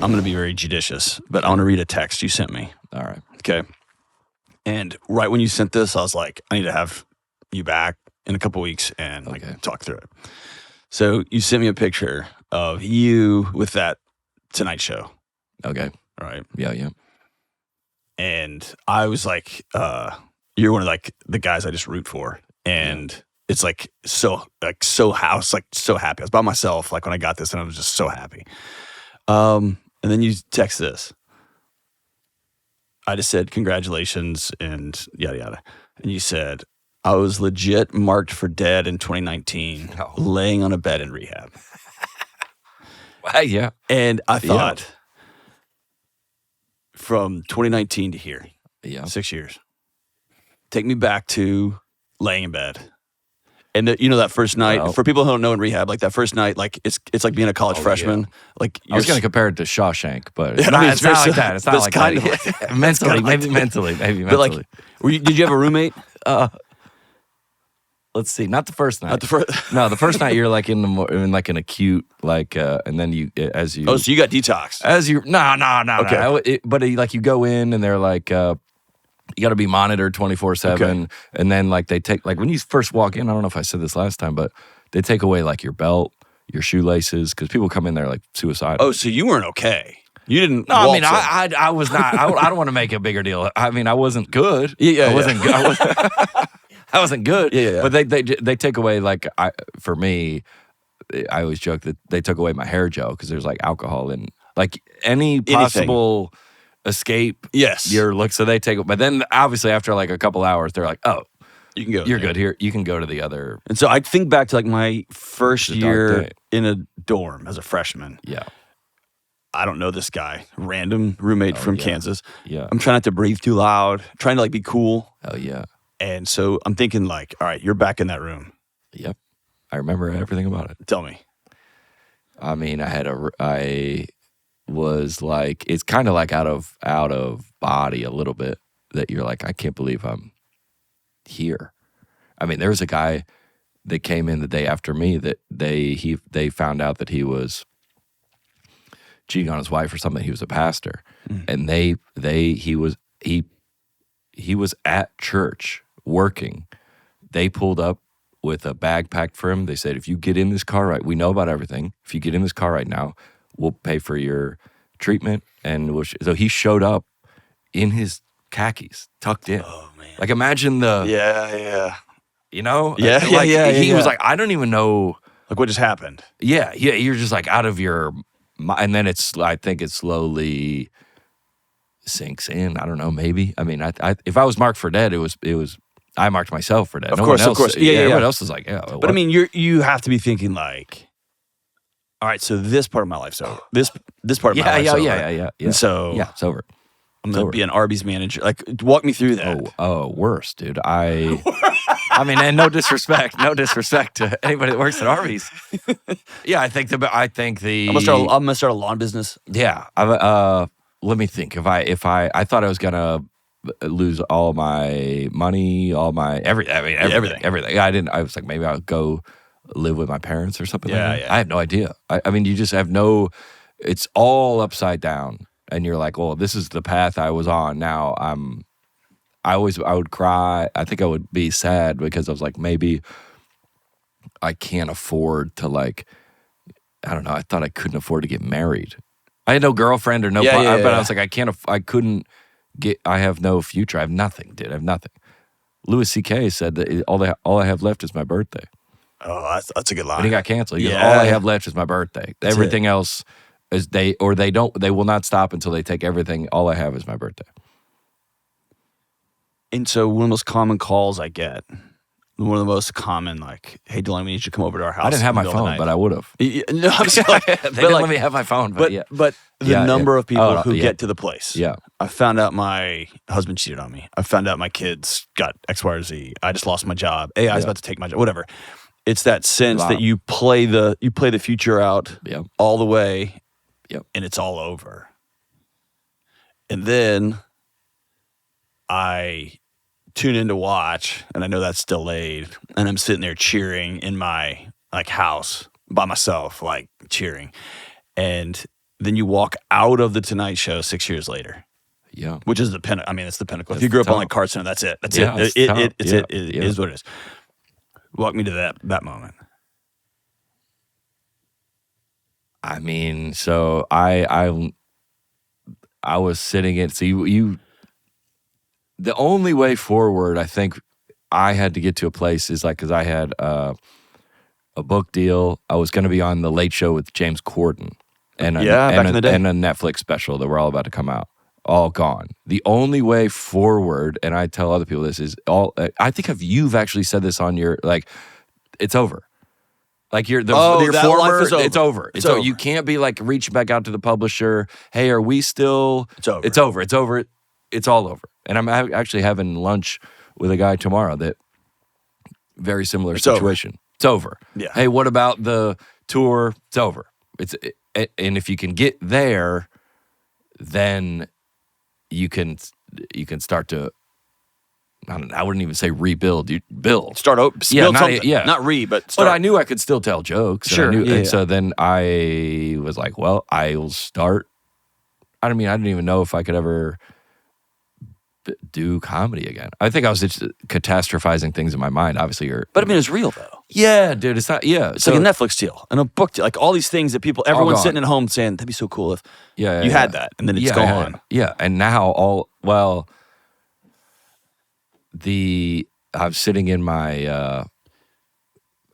I'm going to be very judicious, but I want to read a text you sent me. All right. Okay. And right when you sent this, I was like, I need to have you back in a couple weeks and like talk through it. So you sent me a picture of you with that Tonight Show. Okay. Right. Yeah. And I was like, you're one of like the guys I just root for. And it's like so I was like so happy. I was by myself like when I got this and I was just so happy. And then you text this. I just said, congratulations and yada, yada. And you said, I was legit marked for dead in 2019, laying on a bed in rehab. Yeah. And I thought, from 2019 to here, 6 years, take me back to laying in bed. And that first night, for people who don't know in rehab, like that first night, like it's like being a college freshman. Like I was going to compare it to Shawshank, but it's not like that. It's not like that. Mentally, maybe mentally. But like, did you have a roommate? Let's see. Not the first night. Not the first. No, the first night you're like in an acute and then you as you. Oh, so you got detox? No. Okay. But like you go in and they're like. You got to be monitored 24/7, and then like they take like when you first walk in. I don't know if I said this last time, but they take away like your belt, your shoelaces, because people come in there like suicidal. Oh, so you weren't okay? You didn't? No, I mean I was not. I don't want to make a bigger deal. I mean I wasn't good. Yeah. I wasn't good. I wasn't good. Yeah. But they take away like for me, I always joke that they took away my hair gel because there's like alcohol in like any possible. Escape your look, so they take it. But then obviously after like a couple hours, they're like, "Oh, you can go. You're good here. You can go to the other." And so I think back to like my first year in a dorm as a freshman. Yeah, I don't know this guy, random roommate from Kansas. Yeah, I'm trying not to breathe too loud, trying to like be cool. Oh yeah. And so I'm thinking like, all right, you're back in that room. Yep, I remember everything about it. Tell me. I mean, I was like, it's kind of like out of body a little bit that you're like, I can't believe I'm here. I mean, there was a guy that came in the day after me that they found out that he was cheating on his wife or something. He was a pastor, and he was at church working. They pulled up with a bag packed for him. They said, if you get in this car we know about everything. If you get in this car right now, we'll pay for your treatment. And so he showed up in his khakis, tucked in. Oh, man. Like, imagine the... Yeah. You know? Yeah, He was like, I don't even know... Like, what just happened? Yeah, you're just like out of your... And then I think it slowly sinks in. I don't know, maybe. I mean, if I was marked for dead, it was... I marked myself for dead. Of course. Yeah. Everyone else is like, yeah. But I mean, you have to be thinking like... All right, so this part of my life's over. This part of my life's over. Yeah. And so it's over. I'm going to be an Arby's manager. Like, walk me through that. Oh, worse, dude. I mean, and no disrespect to anybody that works at Arby's. Yeah, I think the. I'm gonna start a lawn business. Yeah. Let me think. If I thought I was gonna lose all my money, all my everything. I mean, everything. I didn't. I was like, maybe I'll go live with my parents or something like that. Yeah. I have no idea. I mean, you just have no, it's all upside down. And you're like, well, this is the path I was on. Now I would cry. I think I would be sad because I was like, maybe I can't afford to like, I don't know. I thought I couldn't afford to get married. I had no girlfriend or no, but I was like, I have no future. I have nothing, dude. I have nothing. Louis C.K. said that all I have left is my birthday. Oh, that's a good line. When he got canceled, he goes, all I have left is my birthday. Everything else is they will not stop until they take everything. All I have is my birthday. And so one of the most common calls I get, one of the most common, like, hey, Delony, we need you to come over to our house. I didn't have my phone, but I would have. No, I'm sorry. They didn't let me have my phone, but yeah. But the number of people who get to the place. Yeah. I found out my husband cheated on me. I found out my kids got X, Y, or Z. I just lost my job. AI's about to take my job. Whatever. It's that sense that you play the future out all the way, and it's all over. And then I tune in to watch, and I know that's delayed, and I'm sitting there cheering in my like house by myself, like cheering, and then you walk out of the Tonight Show 6 years later. Yeah. Which is the pinnacle. I mean, it's the pinnacle. If That's you grew up tough. on like Card Center, that's it. That's Yeah, it. it's tough. It Yeah. is what it is. Walk me to that moment. I mean, so I was sitting in. So you the only way forward, I think, I had to get to a place is like because I had a book deal. I was going to be on the Late Show with James Corden, and back in the day. and a Netflix special that we're all about to come out. All gone. The only way forward, and I tell other people this is all. I think you've actually said this on your it's over. Like your that former, life is over. it's over. It's over. You can't be like reaching back out to the publisher. Hey, are we still? It's over. It's over. It's over. It's all over. And I'm actually having lunch with a guy tomorrow that very similar situation. It's over. Yeah. Hey, what about the tour? It's over. And if you can get there, then you can start to. I wouldn't even say rebuild. You build. Start over. Yeah, not but start. But I knew I could still tell jokes. Sure. And so then I was like, well, I'll start. I didn't even know if I could ever do comedy again. I think I was just catastrophizing things in my mind. Obviously, But I mean, it's real though. Yeah, dude. It's not. Yeah, It's like a Netflix deal and a book deal. Like all these things that everyone's gone. sitting at home saying, that'd be so cool if you yeah. had that. And then it's gone. Yeah, and now I'm sitting in my.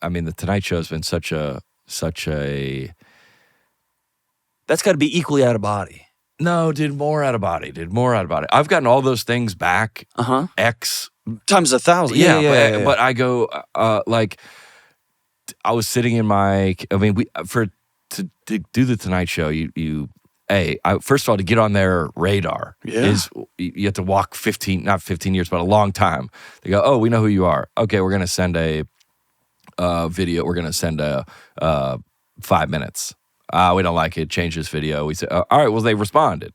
The Tonight Show has been such a. That's got to be equally out of body. No, dude, more out of body. I've gotten all those things back. X times 1,000. Yeah. But I go I was sitting in my. I mean, to do the Tonight Show, first of all, to get on their radar is you have to walk not 15 years, but a long time. They go, oh, we know who you are. Okay, we're gonna send a video. We're gonna send a 5 minutes. We don't like it. Change this video. We said, all right, well, they responded.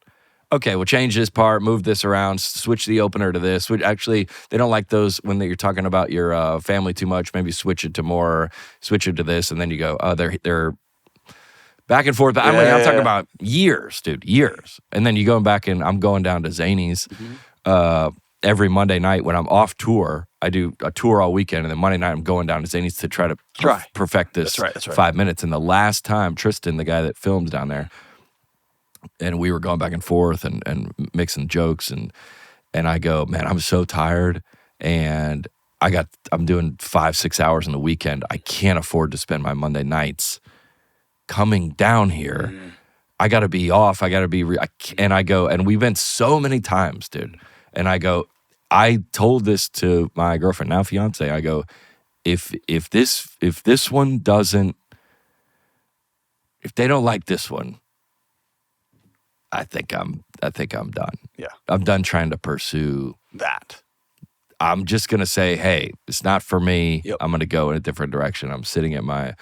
Okay, we'll change this part, move this around, switch the opener to this. Actually, they don't like those when you're talking about your family too much. Maybe switch it to this, and then you go, oh, they're back and forth. But I'm talking about years, dude, years. And then you go back and I'm going down to Zany's every Monday night when I'm off tour. I do a tour all weekend, and then Monday night I'm going down to Zany's to try to perfect this That's right. 5 minutes. And the last time, Tristan, the guy that films down there, and we were going back and forth and mixing jokes, and I go, man, I'm so tired, and I'm doing 5-6 hours in the weekend. I can't afford to spend my Monday nights coming down here. I got to be off. I got to be, and I go, and we've been so many times, dude. And I go, I told this to my girlfriend, now fiance. I go, if this one doesn't, if they don't like this one, I think I'm done. Yeah. I'm done trying to pursue that. I'm just gonna say, hey, it's not for me. Yep. I'm gonna go in a different direction. I'm sitting at my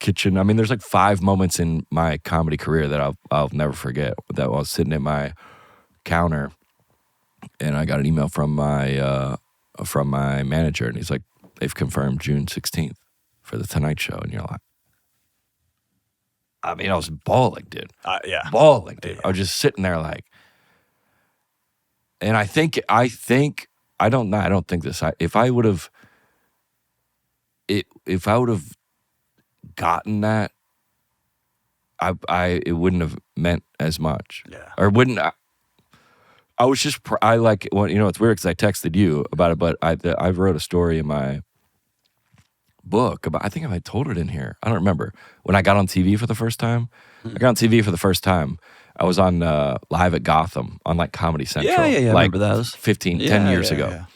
kitchen. I mean, there's like 5 moments in my comedy career that I'll never forget. That I was sitting at my counter, and I got an email from my manager, and he's like, they've confirmed June 16th for the Tonight Show, and you're like, I mean, I was bawling, dude. Bawling, dude. Yeah. I was just sitting there like, and I don't think this. If I would have gotten that, it wouldn't have meant as much. Yeah. Or wouldn't. I was just, it's weird because I texted you about it, but I wrote a story in my book about, I think I told it in here. I don't remember. When I got on TV for the first time, I was on Live at Gotham on like Comedy Central. Yeah, I like remember those. 10 years ago. Yeah.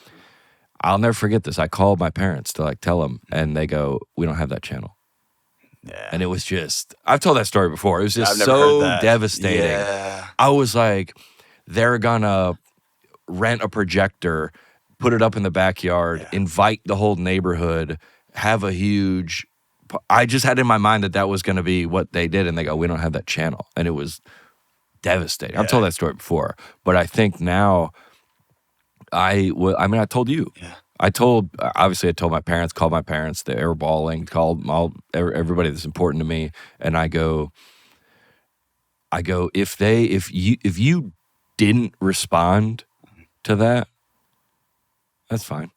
I'll never forget this. I called my parents to like tell them, and they go, we don't have that channel. Yeah. And it was just, I've told that story before. It was just I've never so heard that. devastating. Yeah. I was like, they're gonna rent a projector, put it up in the backyard, invite the whole neighborhood, have a huge, I just had in my mind that was going to be what they did, and they go, we don't have that channel. And it was devastating. I've told that story before, but I think now I told you. Yeah. I told my parents, called my parents, they were bawling, called everybody that's important to me, and I go, I go, if you didn't respond to that, that's fine.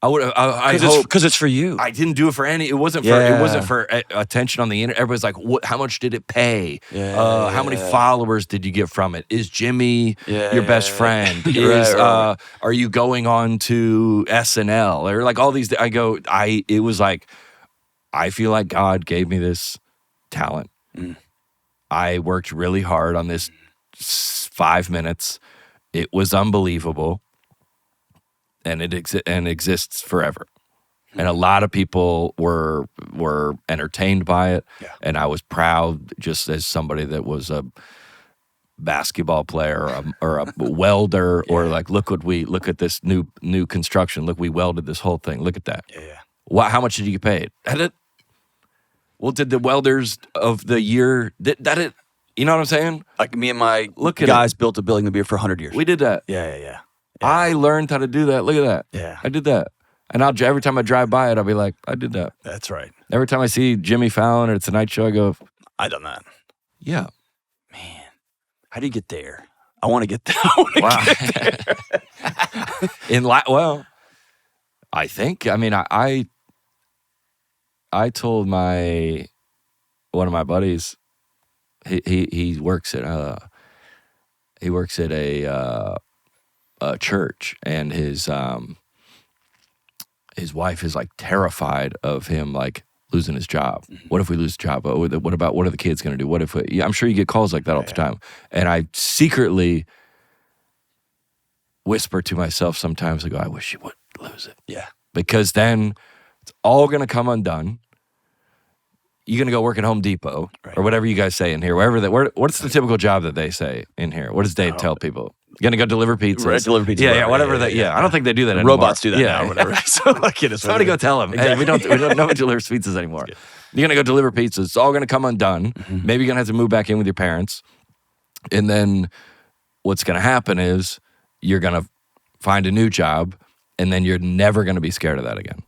I hope because it's for you. I didn't do it for any. It wasn't for attention on the internet. Everybody's like, "What? How much did it pay? How many followers did you get from it? Is Jimmy your best friend? Are you going on to SNL or like all these?" It was like, I feel like God gave me this talent. I worked really hard on this 5 minutes. It was unbelievable. And it exists forever. And a lot of people were entertained by it. Yeah. And I was proud, just as somebody that was a basketball player or a welder, or like, look at this new construction. Look, we welded this whole thing. Look at that. Yeah. How much did you get paid? Well, did the welders of the year, that it, you know what I'm saying? Like me and my guys built a building to be for 100 years. We did that. Yeah. I learned how to do that. Look at that. Yeah. I did that. And every time I drive by it, I'll be like, I did that. That's right. Every time I see Jimmy Fallon or Tonight Show, I go, I done that. Yeah. Man, how do you get there? I want to get there. Well, I think, I mean, I told one of my buddies, he works at a church, and his wife is like terrified of him like losing his job. What if we lose the job? What are the kids going to do? What if I'm sure you get calls like that all the time. And I secretly whisper to myself sometimes, I go, I wish you would lose it. Yeah. Because then it's all going to come undone. You're going to go work at Home Depot or whatever you guys say in here. What's the typical job that they say in here? What does Dave tell people? You're going to go deliver pizzas. Right, deliver pizzas. Yeah, whatever that. Yeah, I don't think they do that anymore. Robots do that now or whatever. So like it is. Somebody go tell them. Exactly. Hey, we don't know who delivers pizzas anymore. You're going to go deliver pizzas. It's all going to come undone. Mm-hmm. Maybe you're going to have to move back in with your parents. And then what's going to happen is you're going to find a new job, and then you're never going to be scared of that again.